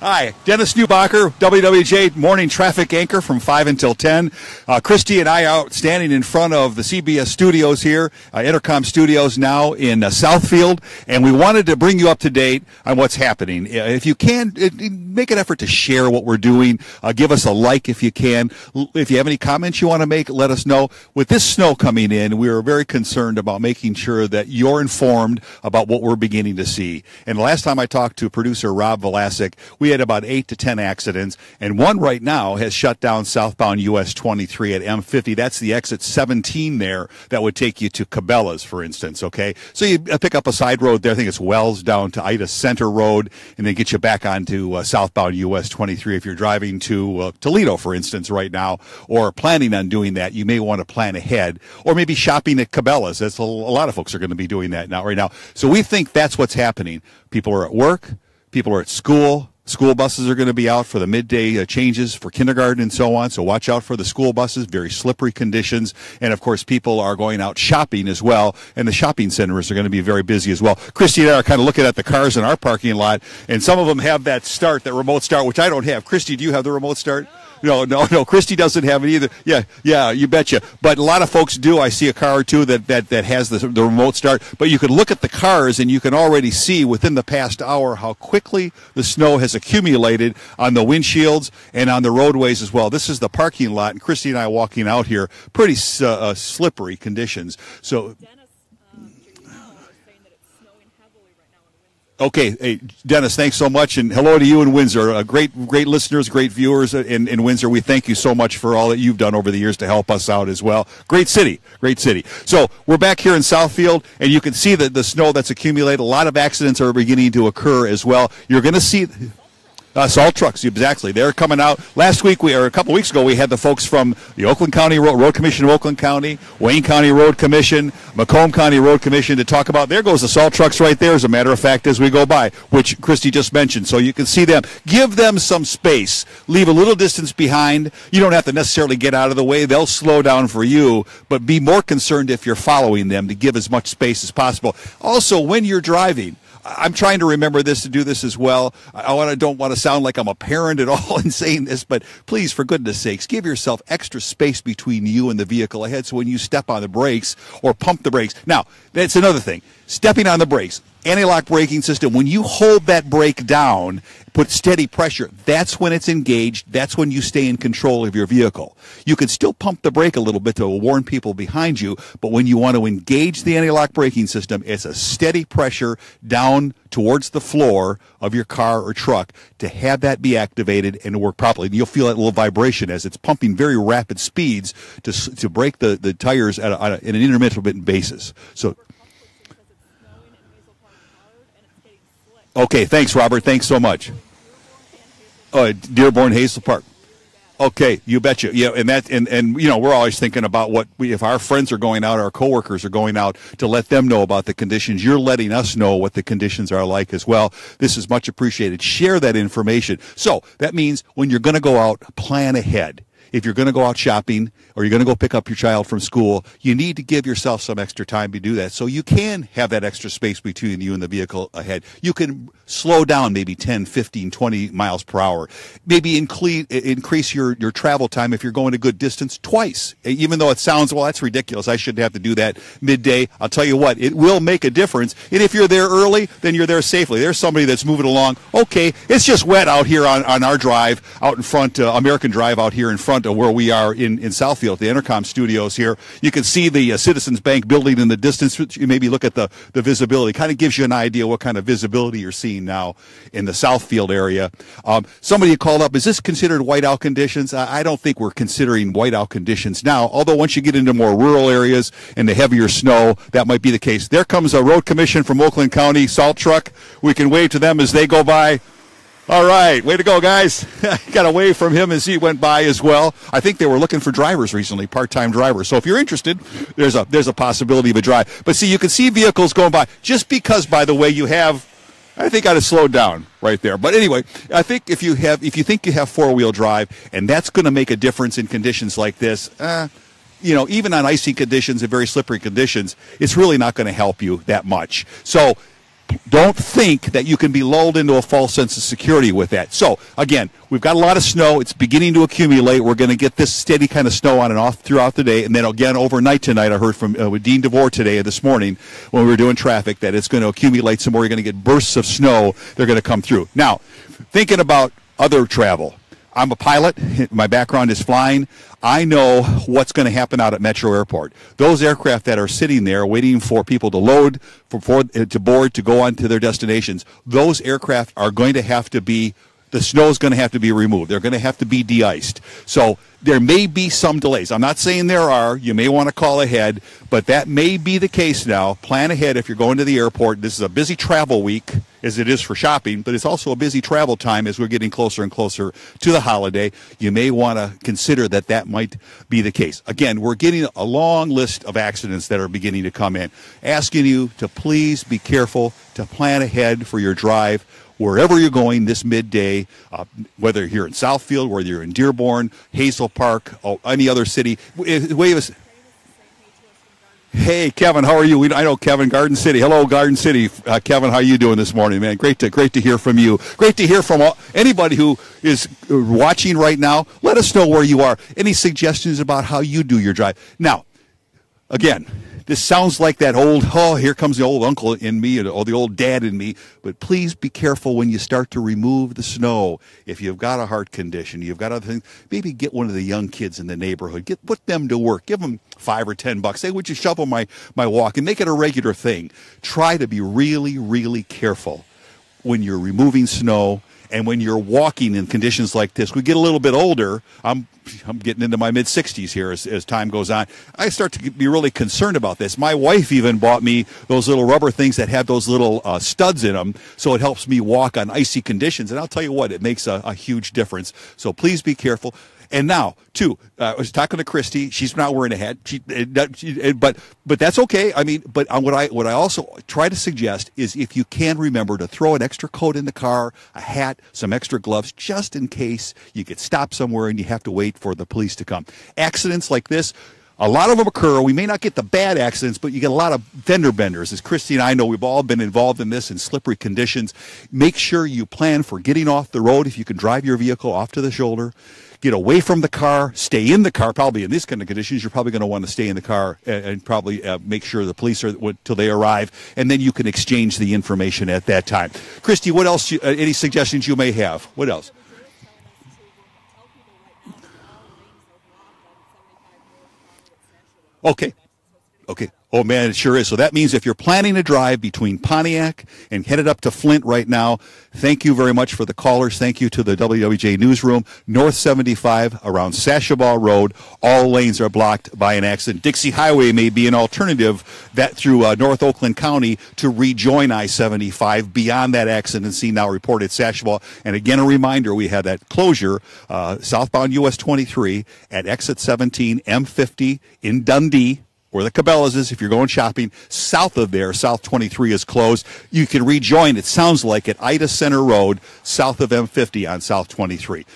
Hi, Dennis Neubacher, WWJ morning traffic anchor from 5 until 10. Christy and I are standing in front of the CBS studios here, Intercom studios now in Southfield, and we wanted to bring you up to date on what's happening. If you can, make an effort to share what we're doing. Give us a like if you can. If you have any comments you want to make, let us know. With this snow coming in, we are very concerned about making sure that you're informed about what we're beginning to see. And the last time I talked to producer Rob Velasic, we had about 8 to 10 accidents, and one right now has shut down southbound US 23 at M50. That's the exit 17 there that would take you to Cabela's, for instance, okay? So you pick up a side road there, I think it's Wells down to Ida Center Road, and then get you back onto southbound US 23 if you're driving to Toledo, for instance, right now, or planning on doing that. You may want to plan ahead, or maybe shopping at Cabela's. That's a lot of folks are going to be doing that right now. So we think that's what's happening. People are at work, people are at school. School buses are going to be out for the midday changes for kindergarten and so on, so watch out for the school buses, very slippery conditions. And, of course, people are going out shopping as well, and the shopping centers are going to be very busy as well. Christy and I are kind of looking at the cars in our parking lot, and some of them have that remote start, which I don't have. Christy, do you have the remote start? No. Christy doesn't have it either. Yeah, you betcha. But a lot of folks do. I see a car or two that has the remote start. But you can look at the cars, and you can already see within the past hour how quickly the snow has accumulated on the windshields and on the roadways as well. This is the parking lot, and Christy and I walking out here. Pretty slippery conditions. So. Okay, hey, Dennis, thanks so much, and hello to you in Windsor. Great listeners, great viewers in Windsor. We thank you so much for all that you've done over the years to help us out as well. Great city. So we're back here in Southfield, and you can see the snow that's accumulated. A lot of accidents are beginning to occur as well. You're going to see... salt trucks, exactly. They're coming out. Last week, a couple weeks ago, we had the folks from the Oakland County Road Commission of Oakland County, Wayne County Road Commission, Macomb County Road Commission to talk about. There goes the salt trucks right there, as a matter of fact, as we go by, which Christy just mentioned. So you can see them. Give them some space. Leave a little distance behind. You don't have to necessarily get out of the way. They'll slow down for you, but be more concerned if you're following them to give as much space as possible. Also, when you're driving, I'm trying to remember this to do this as well. I don't want to sound like I'm a parent at all in saying this, but please, for goodness sakes, give yourself extra space between you and the vehicle ahead so when you step on the brakes or pump the brakes. Now, that's another thing. Stepping on the brakes, anti-lock braking system, when you hold that brake down, put steady pressure, that's when it's engaged. That's when you stay in control of your vehicle. You can still pump the brake a little bit to warn people behind you, but when you want to engage the anti-lock braking system, it's a steady pressure down towards the floor of your car or truck to have that be activated and work properly. And you'll feel that little vibration as it's pumping very rapid speeds to brake the tires in an intermittent basis. So. Okay, thanks, Robert. Thanks so much. Dearborn, Hazel Park. Okay, you betcha. Yeah, and you know, we're always thinking about if our friends are going out, our coworkers are going out, to let them know about the conditions. You're letting us know what the conditions are like as well. This is much appreciated. Share that information. So that means when you're going to go out, plan ahead. If you're going to go out shopping or you're going to go pick up your child from school, you need to give yourself some extra time to do that so you can have that extra space between you and the vehicle ahead. You can slow down maybe 10, 15, 20 miles per hour. Maybe increase your travel time if you're going a good distance twice. Even though it sounds, well, that's ridiculous, I shouldn't have to do that midday. I'll tell you what, it will make a difference. And if you're there early, then you're there safely. There's somebody that's moving along. Okay, it's just wet out here on our drive out in front, American Drive out here in front of where we are in Southfield, the Intercom studios here. You can see the Citizens Bank building in the distance. You maybe look at the visibility. Kind of gives you an idea what kind of visibility you're seeing now in the Southfield area. Somebody called up, is this considered whiteout conditions? I don't think we're considering whiteout conditions now, although once you get into more rural areas and the heavier snow, that might be the case. There comes a road commission from Oakland County salt truck. We can wave to them as they go by. All right, way to go, guys. Got away from him as he went by as well. I think they were looking for drivers recently, part-time drivers. So if you're interested, there's a possibility of a drive. But see, you can see vehicles going by just because, by the way, I think I'd have slowed down right there. But anyway, I think if you think you have four-wheel drive, and that's going to make a difference in conditions like this, even on icy conditions and very slippery conditions, it's really not going to help you that much. So don't think that you can be lulled into a false sense of security with that. So, again, we've got a lot of snow. It's beginning to accumulate. We're going to get this steady kind of snow on and off throughout the day. And then again, overnight tonight, I heard from with Dean DeVore today, this morning, when we were doing traffic, that it's going to accumulate some more. You're going to get bursts of snow. They're going to come through. Now, thinking about other travel. I'm a pilot. My background is flying. I know what's going to happen out at Metro Airport. Those aircraft that are sitting there waiting for people to load, to board, to go on to their destinations, those aircraft are going to have to be, the snow is going to have to be removed. They're going to have to be de-iced. So there may be some delays. I'm not saying there are. You may want to call ahead, but that may be the case now. Plan ahead if you're going to the airport. This is a busy travel week, as it is for shopping, but it's also a busy travel time as we're getting closer and closer to the holiday. You may want to consider that that might be the case. Again, we're getting a long list of accidents that are beginning to come in. Asking you to please be careful, to plan ahead for your drive wherever you're going this midday, whether you're in Southfield, whether you're in Dearborn, Hazel Park, or any other city. Hey, Kevin, how are you? I know Kevin, Garden City. Hello, Garden City. Kevin, how are you doing this morning, man? Great to hear from you. Great to hear from anybody who is watching right now. Let us know where you are. Any suggestions about how you do your drive? Now, again, this sounds like that old, here comes the old uncle in me, or the old dad in me. But please be careful when you start to remove the snow. If you've got a heart condition, you've got other things, maybe get one of the young kids in the neighborhood. Put them to work. Give them $5 or $10. Say, would you shovel my walk? And make it a regular thing. Try to be really, really careful when you're removing snow. And when you're walking in conditions like this, we get a little bit older. I'm getting into my mid-60s here as time goes on. I start to be really concerned about this. My wife even bought me those little rubber things that have those little studs in them, so it helps me walk on icy conditions. And I'll tell you what, it makes a huge difference. So please be careful. And now, too, I was talking to Christy. She's not wearing a hat, but that's okay. I mean, but what I also try to suggest is if you can remember to throw an extra coat in the car, a hat, some extra gloves, just in case you get stopped somewhere and you have to wait for the police to come. Accidents like this, a lot of them occur. We may not get the bad accidents, but you get a lot of fender benders. As Christy and I know, we've all been involved in this in slippery conditions. Make sure you plan for getting off the road if you can drive your vehicle off to the shoulder. Get away from the car, stay in the car. Probably in these kind of conditions, you're probably going to want to stay in the car and probably make sure the police are till they arrive, and then you can exchange the information at that time. Christy, what else? Any suggestions you may have? What else? Okay. Oh, man, it sure is. So that means if you're planning a drive between Pontiac and headed up to Flint right now, thank you very much for the callers. Thank you to the WWJ Newsroom. North 75 around Sashabaw Road, all lanes are blocked by an accident. Dixie Highway may be an alternative that through North Oakland County to rejoin I-75 beyond that accident scene now reported Sashabaw. And again, a reminder, we had that closure southbound US 23 at exit 17 M50 in Dundee, where the Cabela's is. If you're going shopping south of there, South 23 is closed. You can rejoin, it sounds like, at Ida Center Road, south of M50 on South 23.